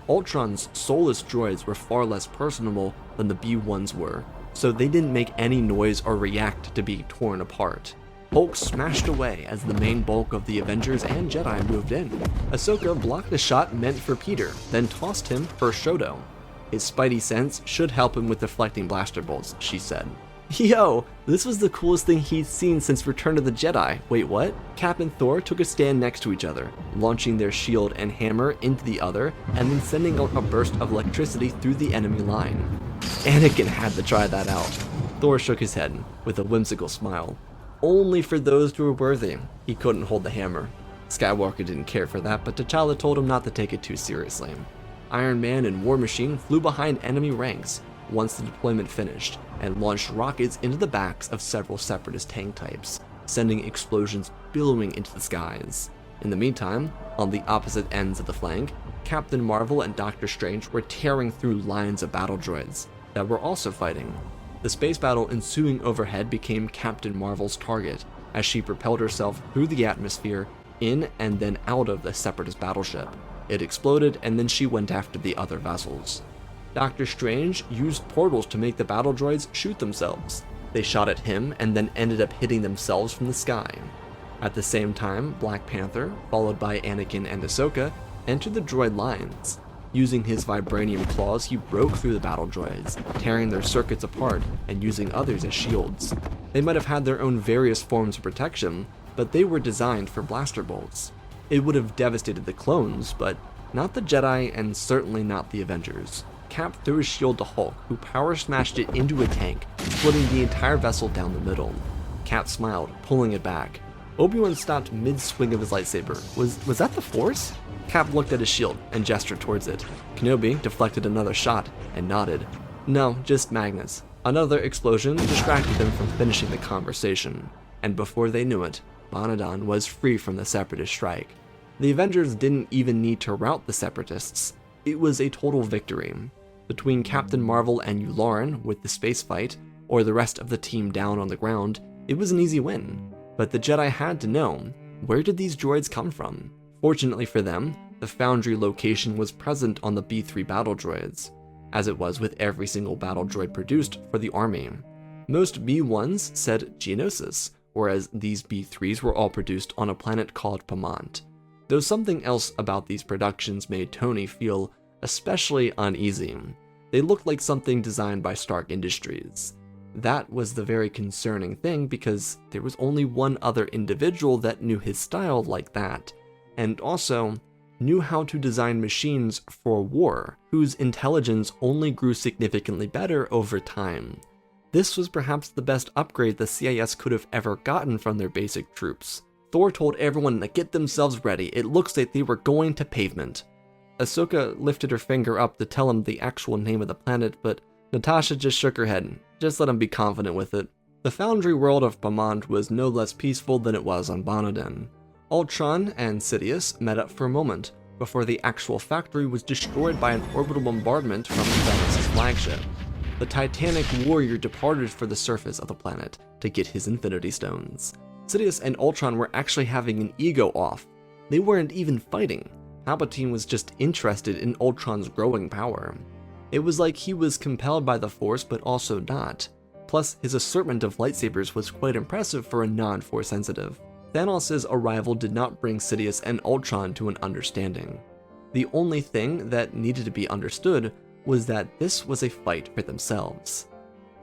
Ultron's soulless droids were far less personable than the B1s were, so they didn't make any noise or react to being torn apart. Hulk smashed away as the main bulk of the Avengers and Jedi moved in. Ahsoka blocked a shot meant for Peter, then tossed him for showdown. His spidey sense should help him with deflecting blaster bolts, she said. Yo, this was the coolest thing he'd seen since Return of the Jedi. Wait, what? Cap and Thor took a stand next to each other, launching their shield and hammer into the other, and then sending out a burst of electricity through the enemy line. Anakin had to try that out. Thor shook his head with a whimsical smile. Only for those who were worthy. He couldn't hold the hammer. Skywalker didn't care for that, but T'Challa told him not to take it too seriously. Iron Man and War Machine flew behind enemy ranks once the deployment finished, and launched rockets into the backs of several Separatist tank types, sending explosions billowing into the skies. In the meantime, on the opposite ends of the flank, Captain Marvel and Doctor Strange were tearing through lines of battle droids that were also fighting. The space battle ensuing overhead became Captain Marvel's target, as she propelled herself through the atmosphere, in and then out of the Separatist battleship. It exploded, and then she went after the other vessels. Doctor Strange used portals to make the battle droids shoot themselves. They shot at him, and then ended up hitting themselves from the sky. At the same time, Black Panther, followed by Anakin and Ahsoka, entered the droid lines. Using his vibranium claws, he broke through the battle droids, tearing their circuits apart and using others as shields. They might have had their own various forms of protection, but they were designed for blaster bolts. It would have devastated the clones, but not the Jedi and certainly not the Avengers. Cap threw his shield to Hulk, who power smashed it into a tank, splitting the entire vessel down the middle. Cap smiled, pulling it back. Obi-Wan stopped mid-swing of his lightsaber. Was that the Force? Cap looked at his shield and gestured towards it. Kenobi deflected another shot and nodded. No, just magnets. Another explosion distracted them from finishing the conversation, and before they knew it, Bonadan was free from the Separatist strike. The Avengers didn't even need to rout the Separatists. It was a total victory. Between Captain Marvel and Yularen with the space fight, or the rest of the team down on the ground, it was an easy win. But the Jedi had to know, where did these droids come from? Fortunately for them, the Foundry location was present on the B3 battle droids, as it was with every single battle droid produced for the army. Most B1s said Geonosis, whereas these B3s were all produced on a planet called Bamont. Though something else about these productions made Tony feel especially uneasy. They looked like something designed by Stark Industries. That was the very concerning thing, because there was only one other individual that knew his style like that, and also knew how to design machines for war, whose intelligence only grew significantly better over time. This was perhaps the best upgrade the CIS could have ever gotten from their basic troops. Thor told everyone to get themselves ready. It looks like they were going to pavement. Ahsoka lifted her finger up to tell him the actual name of the planet, but Natasha just shook her head. Just let him be confident with it. The Foundry world of Bamont was no less peaceful than it was on Bonadan. Ultron and Sidious met up for a moment, before the actual factory was destroyed by an orbital bombardment from Thanos' flagship. The Titanic warrior departed for the surface of the planet to get his Infinity Stones. Sidious and Ultron were actually having an ego off. They weren't even fighting. Palpatine was just interested in Ultron's growing power. It was like he was compelled by the Force, but also not. Plus, his assortment of lightsabers was quite impressive for a non-Force sensitive. Thanos' arrival did not bring Sidious and Ultron to an understanding. The only thing that needed to be understood was that this was a fight for themselves.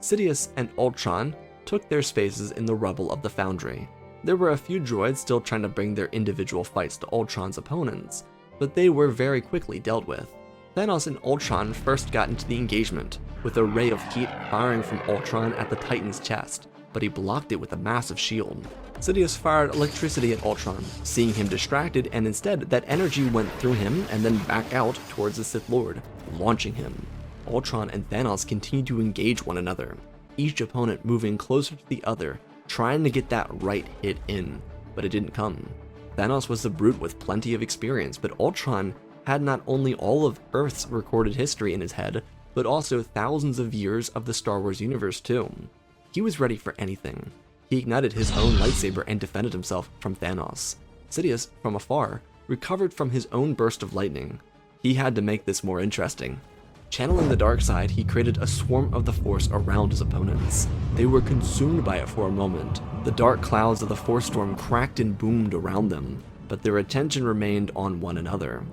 Sidious and Ultron took their spaces in the rubble of the Foundry. There were a few droids still trying to bring their individual fights to Ultron's opponents, but they were very quickly dealt with. Thanos and Ultron first got into the engagement, with a ray of heat firing from Ultron at the Titan's chest, but he blocked it with a massive shield. Sidious fired electricity at Ultron, seeing him distracted, and instead that energy went through him and then back out towards the Sith Lord, launching him. Ultron and Thanos continued to engage one another, each opponent moving closer to the other, trying to get that right hit in, but it didn't come. Thanos was the brute with plenty of experience, but Ultron had not only all of Earth's recorded history in his head, but also thousands of years of the Star Wars universe too. He was ready for anything. He ignited his own lightsaber and defended himself from Thanos. Sidious, from afar, recovered from his own burst of lightning. He had to make this more interesting. Channeling the dark side, he created a swarm of the Force around his opponents. They were consumed by it for a moment. The dark clouds of the Force storm cracked and boomed around them, but their attention remained on one another.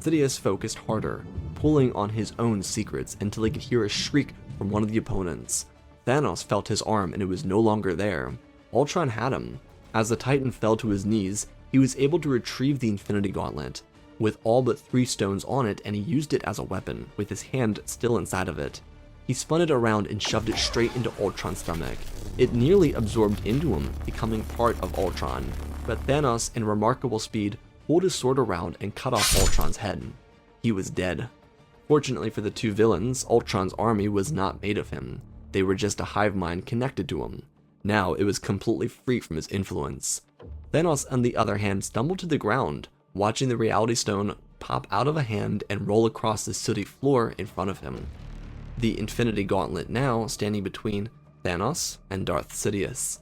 Sidious focused harder, pulling on his own secrets until he could hear a shriek from one of the opponents. Thanos felt his arm and it was no longer there. Ultron had him. As the Titan fell to his knees, he was able to retrieve the Infinity Gauntlet, with all but 3 stones on it, and he used it as a weapon, with his hand still inside of it. He spun it around and shoved it straight into Ultron's stomach. It nearly absorbed into him, becoming part of Ultron, but Thanos, in remarkable speed, pulled his sword around and cut off Ultron's head. He was dead. Fortunately for the 2 villains, Ultron's army was not made of him. They were just a hive mind connected to him. Now it was completely free from his influence. Thanos, on the other hand, stumbled to the ground, watching the Reality Stone pop out of a hand and roll across the sooty floor in front of him. The Infinity Gauntlet now standing between Thanos and Darth Sidious.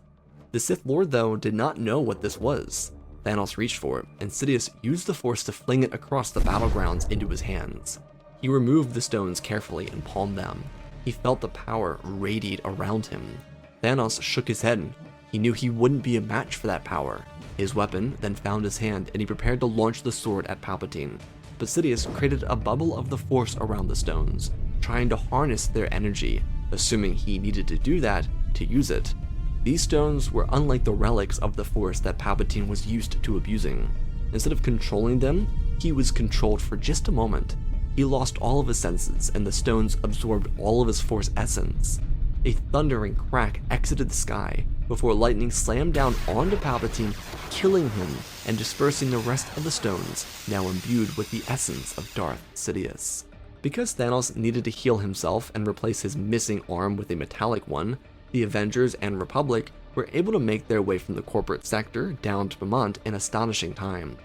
The Sith Lord, though, did not know what this was. Thanos reached for it, and Sidious used the Force to fling it across the battlegrounds into his hands. He removed the stones carefully and palmed them. He felt the power radiate around him. Thanos shook his head. He knew he wouldn't be a match for that power. His weapon then found his hand, and he prepared to launch the sword at Palpatine. But Sidious created a bubble of the Force around the stones, trying to harness their energy, assuming he needed to do that to use it. These stones were unlike the relics of the Force that Palpatine was used to abusing. Instead of controlling them, he was controlled for just a moment. He lost all of his senses, and the stones absorbed all of his Force essence. A thundering crack exited the sky, before lightning slammed down onto Palpatine, killing him and dispersing the rest of the stones, now imbued with the essence of Darth Sidious. Because Thanos needed to heal himself and replace his missing arm with a metallic one, the Avengers and Republic were able to make their way from the corporate sector down to Bamont in astonishing time.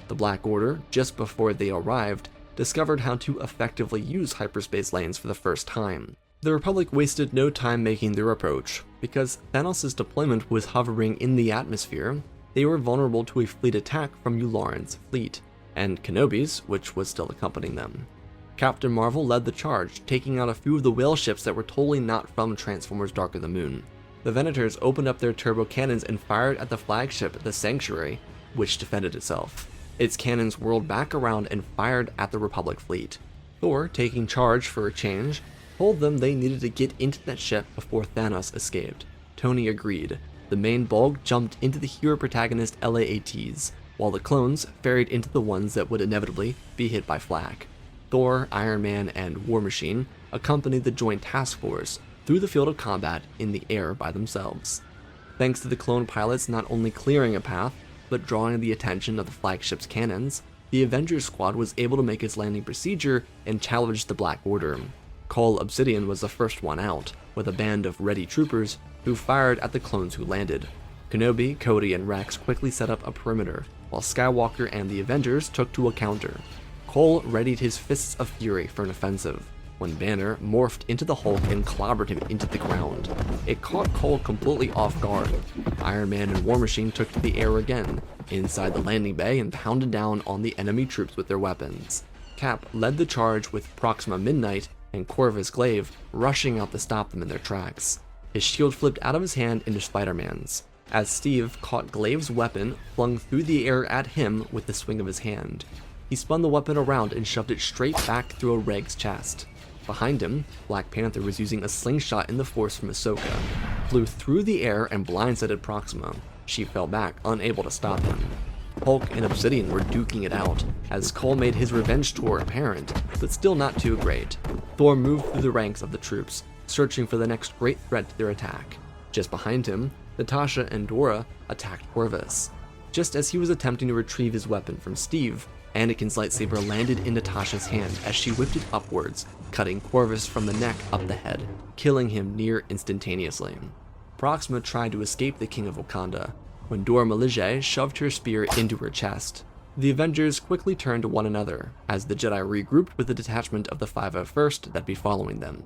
The Black Order, just before they arrived, discovered how to effectively use hyperspace lanes for the first time. The Republic wasted no time making their approach. Because Thanos' deployment was hovering in the atmosphere, they were vulnerable to a fleet attack from Yularen's fleet, and Kenobi's, which was still accompanying them. Captain Marvel led the charge, taking out a few of the whale ships that were totally not from Transformers Dark of the Moon. The Venators opened up their turbo cannons and fired at the flagship, the Sanctuary, which defended itself. Its cannons whirled back around and fired at the Republic fleet. Thor, taking charge for a change, told them they needed to get into that ship before Thanos escaped. Tony agreed. The main bulk jumped into the hero protagonist LAATs, while the clones ferried into the ones that would inevitably be hit by flak. Thor, Iron Man, and War Machine accompanied the joint task force through the field of combat in the air by themselves. Thanks to the clone pilots not only clearing a path, but drawing the attention of the flagship's cannons, the Avengers squad was able to make its landing procedure and challenge the Black Order. Cole Obsidian was the first one out, with a band of ready troopers who fired at the clones who landed. Kenobi, Cody, and Rex quickly set up a perimeter, while Skywalker and the Avengers took to a counter. Cole readied his fists of fury for an offensive, when Banner morphed into the Hulk and clobbered him into the ground. It caught Cole completely off guard. Iron Man and War Machine took to the air again, inside the landing bay, and pounded down on the enemy troops with their weapons. Cap led the charge with Proxima Midnight and Corvus Glaive rushing out to stop them in their tracks. His shield flipped out of his hand into Spider-Man's, as Steve caught Glaive's weapon flung through the air at him with the swing of his hand. He spun the weapon around and shoved it straight back through a Reg's chest. Behind him, Black Panther was using a slingshot in the Force from Ahsoka, flew through the air and blindsided Proxima. She fell back, unable to stop him. Hulk and Obsidian were duking it out, as Cole made his revenge tour apparent, but still not too great. Thor moved through the ranks of the troops, searching for the next great threat to their attack. Just behind him, Natasha and Dora attacked Corvus. Just as he was attempting to retrieve his weapon from Steve, Anakin's lightsaber landed in Natasha's hand as she whipped it upwards, cutting Corvus from the neck up the head, killing him near instantaneously. Proxima tried to escape the King of Wakanda, when Dora Milaje shoved her spear into her chest. The Avengers quickly turned to one another, as the Jedi regrouped with the detachment of the 501st that'd be following them.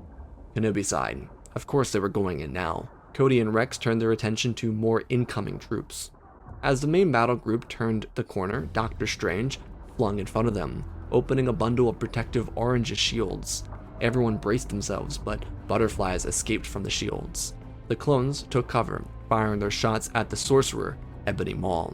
Kenobi sighed. Of course they were going in now. Cody and Rex turned their attention to more incoming troops. As the main battle group turned the corner, Doctor Strange flung in front of them, opening a bundle of protective orange shields. Everyone braced themselves, but butterflies escaped from the shields. The clones took cover, firing their shots at the sorcerer, Ebony Maw.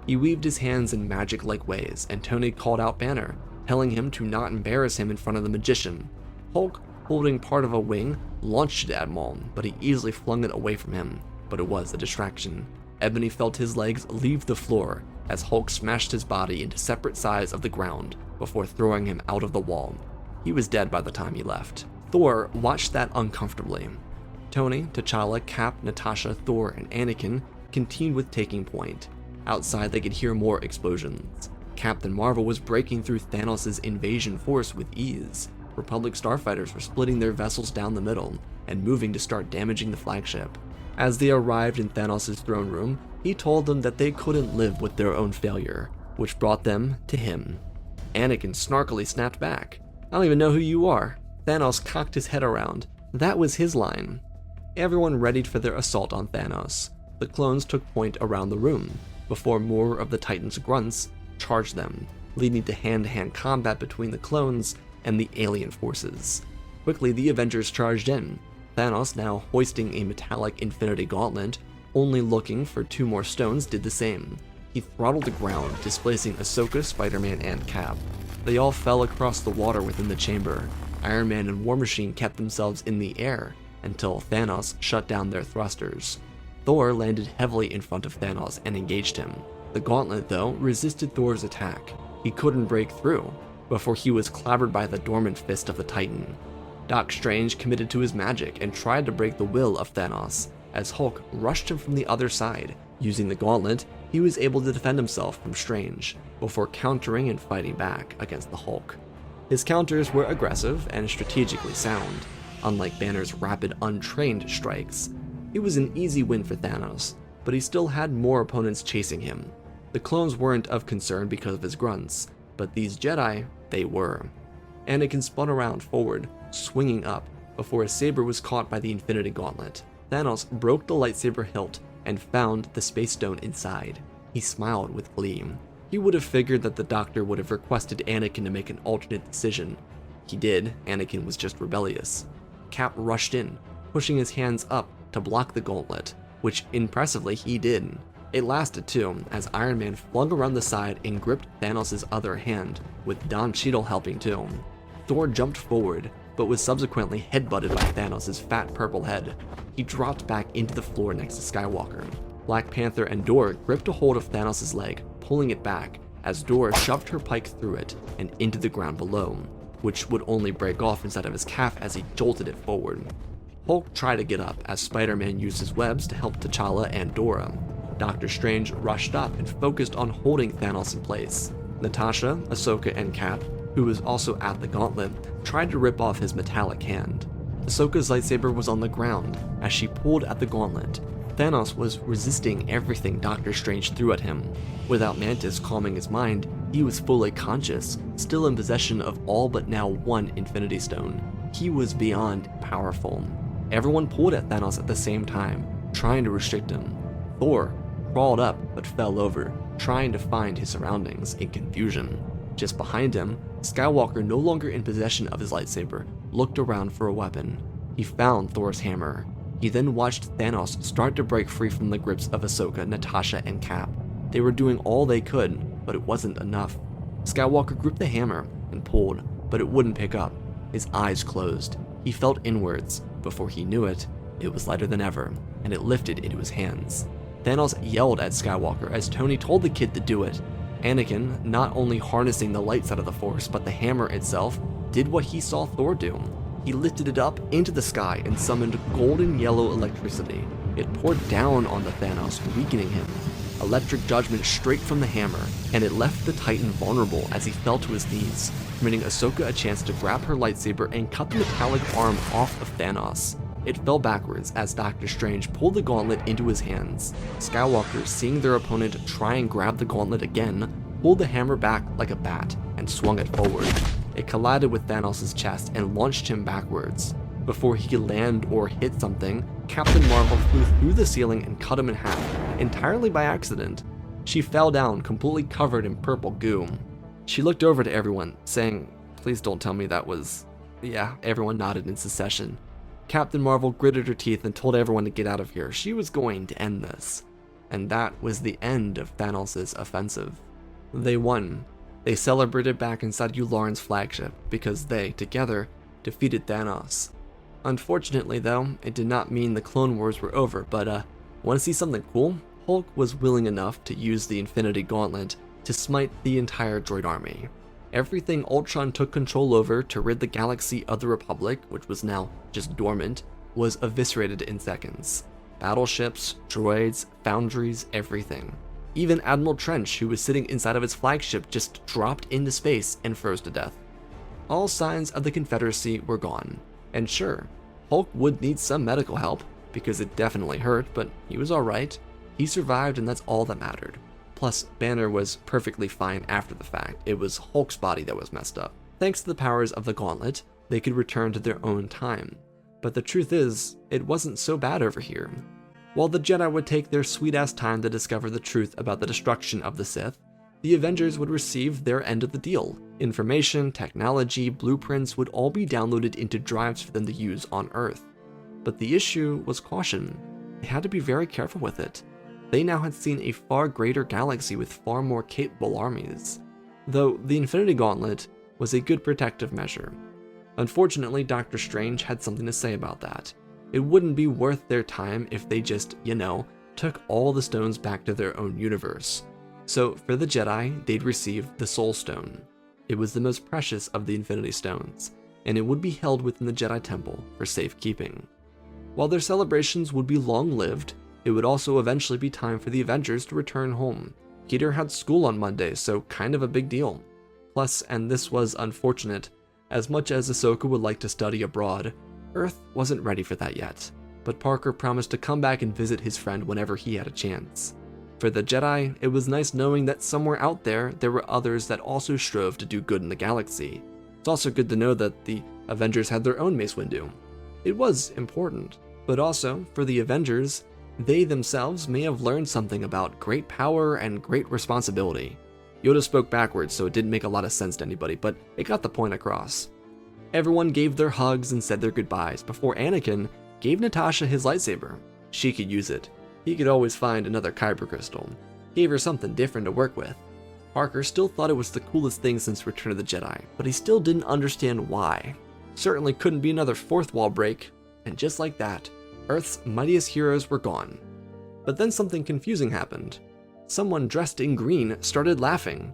He weaved his hands in magic-like ways, and Tony called out Banner, telling him to not embarrass him in front of the magician. Hulk, holding part of a wing, launched it at Maul, but he easily flung it away from him, but it was a distraction. Ebony felt his legs leave the floor as Hulk smashed his body into separate sides of the ground before throwing him out of the wall. He was dead by the time he left. Thor watched that uncomfortably. Tony, T'Challa, Cap, Natasha, Thor, and Anakin continued with taking point. Outside, they could hear more explosions. Captain Marvel was breaking through Thanos' invasion force with ease. Republic starfighters were splitting their vessels down the middle and moving to start damaging the flagship. As they arrived in Thanos' throne room, he told them that they couldn't live with their own failure, which brought them to him. Anakin snarkily snapped back. "I don't even know who you are." Thanos cocked his head around. That was his line. Everyone readied for their assault on Thanos. The clones took point around the room, before more of the Titans' grunts charged them, leading to hand-to-hand combat between the clones and the alien forces. Quickly, the Avengers charged in. Thanos, now hoisting a metallic infinity gauntlet, only looking for 2 more stones, did the same. He throttled the ground, displacing Ahsoka, Spider-Man, and Cap. They all fell across the water within the chamber. Iron Man and War Machine kept themselves in the air until Thanos shut down their thrusters. Thor landed heavily in front of Thanos and engaged him. The gauntlet, though, resisted Thor's attack. He couldn't break through before he was clobbered by the dormant fist of the Titan. Doc Strange committed to his magic and tried to break the will of Thanos. As Hulk rushed him from the other side, using the gauntlet, he was able to defend himself from Strange, before countering and fighting back against the Hulk. His counters were aggressive and strategically sound, unlike Banner's rapid, untrained strikes. It was an easy win for Thanos, but he still had more opponents chasing him. The clones weren't of concern because of his grunts, but these Jedi, they were. Anakin spun around forward, swinging up, before his saber was caught by the Infinity Gauntlet. Thanos broke the lightsaber hilt and found the Space Stone inside. He smiled with glee. He would have figured that the Doctor would have requested Anakin to make an alternate decision. He did. Anakin was just rebellious. Cap rushed in, pushing his hands up to block the gauntlet, which impressively he did. It lasted too, as Iron Man flung around the side and gripped Thanos' other hand, with Don Cheadle helping too. Thor jumped forward, but was subsequently headbutted by Thanos' fat purple head. He dropped back into the floor next to Skywalker. Black Panther and Dora gripped a hold of Thanos' leg, pulling it back, as Dora shoved her pike through it and into the ground below, which would only break off inside of his calf as he jolted it forward. Hulk tried to get up as Spider-Man used his webs to help T'Challa and Dora. Doctor Strange rushed up and focused on holding Thanos in place. Natasha, Ahsoka, and Cap, who was also at the gauntlet, tried to rip off his metallic hand. Ahsoka's lightsaber was on the ground as she pulled at the gauntlet. Thanos was resisting everything Doctor Strange threw at him. Without Mantis calming his mind, he was fully conscious, still in possession of all but now 1 Infinity Stone. He was beyond powerful. Everyone pulled at Thanos at the same time, trying to restrict him. Thor crawled up but fell over, trying to find his surroundings in confusion. Just behind him, Skywalker, no longer in possession of his lightsaber, looked around for a weapon. He found Thor's hammer. He then watched Thanos start to break free from the grips of Ahsoka, Natasha, and Cap. They were doing all they could, but it wasn't enough. Skywalker gripped the hammer and pulled, but it wouldn't pick up. His eyes closed. He felt inwards. Before he knew it, it was lighter than ever, and it lifted into his hands. Thanos yelled at Skywalker as Tony told the kid to do it. Anakin, not only harnessing the light side of the Force, but the hammer itself, did what he saw Thor do. He lifted it up into the sky and summoned golden yellow electricity. It poured down on the Thanos, weakening him. Electric judgment straight from the hammer, and it left the Titan vulnerable as he fell to his knees, permitting Ahsoka a chance to grab her lightsaber and cut the metallic arm off of Thanos. It fell backwards as Doctor Strange pulled the gauntlet into his hands. Skywalker, seeing their opponent try and grab the gauntlet again, pulled the hammer back like a bat and swung it forward. It collided with Thanos' chest and launched him backwards. Before he could land or hit something, Captain Marvel flew through the ceiling and cut him in half, entirely by accident. She fell down, completely covered in purple goo. She looked over to everyone, saying, "Please don't tell me that was Yeah, everyone nodded in succession. Captain Marvel gritted her teeth and told everyone to get out of here. She was going to end this. And that was the end of Thanos' offensive. They won. They celebrated back inside Yularen's flagship because they, together, defeated Thanos. Unfortunately though, it did not mean the Clone Wars were over, but want to see something cool? Hulk was willing enough to use the Infinity Gauntlet to smite the entire droid army. Everything Ultron took control over to rid the galaxy of the Republic, which was now just dormant, was eviscerated in seconds. Battleships, droids, foundries, everything. Even Admiral Trench, who was sitting inside of his flagship, just dropped into space and froze to death. All signs of the Confederacy were gone. And sure, Hulk would need some medical help, because it definitely hurt, but he was alright. He survived, and that's all that mattered. Plus, Banner was perfectly fine after the fact. It was Hulk's body that was messed up. Thanks to the powers of the Gauntlet, they could return to their own time. But the truth is, it wasn't so bad over here. While the Jedi would take their sweet-ass time to discover the truth about the destruction of the Sith, the Avengers would receive their end of the deal. Information, technology, blueprints would all be downloaded into drives for them to use on Earth. But the issue was caution. They had to be very careful with it. They now had seen a far greater galaxy with far more capable armies. Though the Infinity Gauntlet was a good protective measure. Unfortunately, Doctor Strange had something to say about that. It wouldn't be worth their time if they just, took all the stones back to their own universe. So for the Jedi, they'd receive the Soul Stone. It was the most precious of the Infinity Stones, and it would be held within the Jedi Temple for safekeeping. While their celebrations would be long-lived, it would also eventually be time for the Avengers to return home. Peter had school on Monday, so kind of a big deal. Plus, and this was unfortunate, as much as Ahsoka would like to study abroad, Earth wasn't ready for that yet, but Parker promised to come back and visit his friend whenever he had a chance. For the Jedi, it was nice knowing that somewhere out there were others that also strove to do good in the galaxy. It's also good to know that the Avengers had their own Mace Windu. It was important, but also, for the Avengers, they themselves may have learned something about great power and great responsibility. Yoda spoke backwards, so it didn't make a lot of sense to anybody, but it got the point across. Everyone gave their hugs and said their goodbyes before Anakin gave Natasha his lightsaber. She could use it. He could always find another kyber crystal. Gave her something different to work with. Parker still thought it was the coolest thing since Return of the Jedi, but he still didn't understand why. Certainly couldn't be another fourth wall break, and just like that, Earth's mightiest heroes were gone. But then something confusing happened. Someone dressed in green started laughing.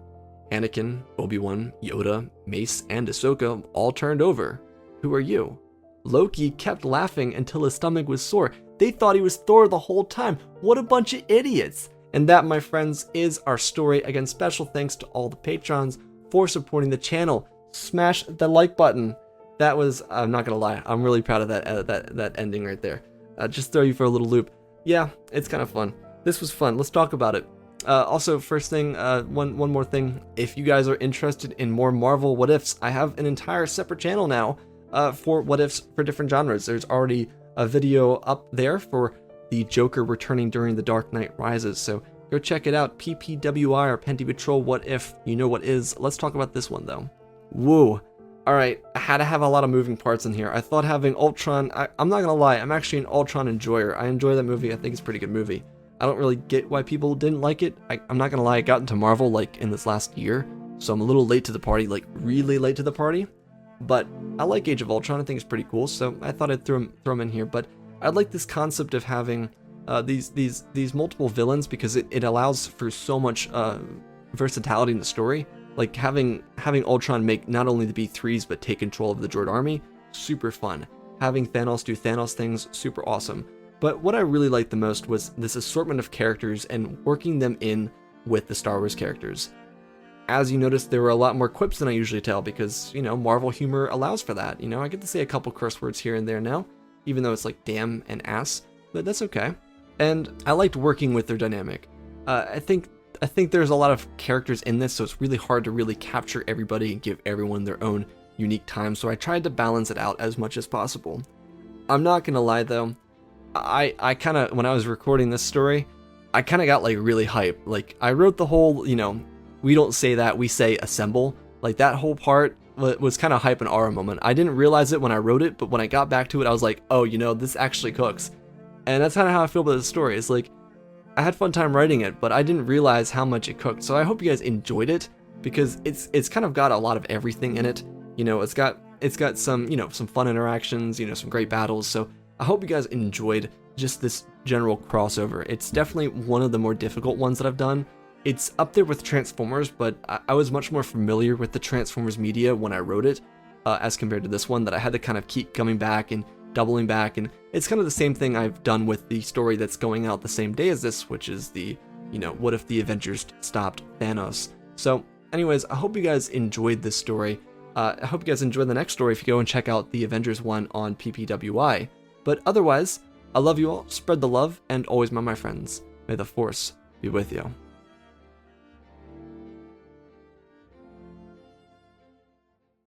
Anakin, Obi-Wan, Yoda, Mace, and Ahsoka all turned over. Who are you? Loki kept laughing until his stomach was sore. They thought he was Thor the whole time. What a bunch of idiots! And that, my friends, is our story. Again, special thanks to all the patrons for supporting the channel. Smash the like button. That was, I'm not gonna lie, I'm really proud of that ending right there. Just throw you for a little loop. Yeah, it's kind of fun. This was fun. Let's talk about it. Also, first thing, one more thing. If you guys are interested in more Marvel what ifs, I have an entire separate channel now for what ifs for different genres. There's already a video up there for the Joker returning during The Dark Knight Rises, so go check it out. PPWI or Penti Patrol What If, you know what is. Let's talk about this one though. Woo. Alright, I had to have a lot of moving parts in here. I thought having Ultron, I'm not gonna lie, I'm actually an Ultron enjoyer. I enjoy that movie. I think it's a pretty good movie. I don't really get why people didn't like it. I'm not gonna lie, I got into Marvel like in this last year, so I'm a little late to the party, like really late to the party. But I like Age of Ultron. I think it's pretty cool, so I thought I'd throw him in here. But I like this concept of having these multiple villains because it allows for so much versatility in the story. Like having Ultron make not only the B3s but take control of the droid army, super fun. Having Thanos do Thanos things, super awesome. But what I really liked the most was this assortment of characters and working them in with the Star Wars characters. As you noticed, there were a lot more quips than I usually tell because, Marvel humor allows for that. I get to say a couple curse words here and there now, even though it's like damn and ass, but that's okay. And I liked working with their dynamic. I think there's a lot of characters in this, so it's really hard to really capture everybody and give everyone their own unique time, so I tried to balance it out as much as possible. I'm not gonna lie though, I kind of, when I was recording this story, I kind of got like really hyped. Like I wrote the whole, we don't say that, we say assemble. Like, that whole part was kind of hype and aura moment. I didn't realize it when I wrote it, but when I got back to it, I was like, oh, you know, this actually cooks. And that's kind of how I feel about the story. It's like, I had fun time writing it, but I didn't realize how much it cooked. So I hope you guys enjoyed it, because it's kind of got a lot of everything in it. You know, it's got some, you know, some fun interactions, you know, some great battles. So I hope you guys enjoyed just this general crossover. It's definitely one of the more difficult ones that I've done. It's up there with Transformers, but I was much more familiar with the Transformers media when I wrote it, as compared to this one, that I had to kind of keep coming back and doubling back. And it's kind of the same thing I've done with the story that's going out the same day as this, which is the, you know, what if the Avengers stopped Thanos? So anyways, I hope you guys enjoyed this story. I hope you guys enjoy the next story if you go and check out the Avengers one on ppwi. But otherwise, I love you all, spread the love, and always mind my friends. May the Force be with you.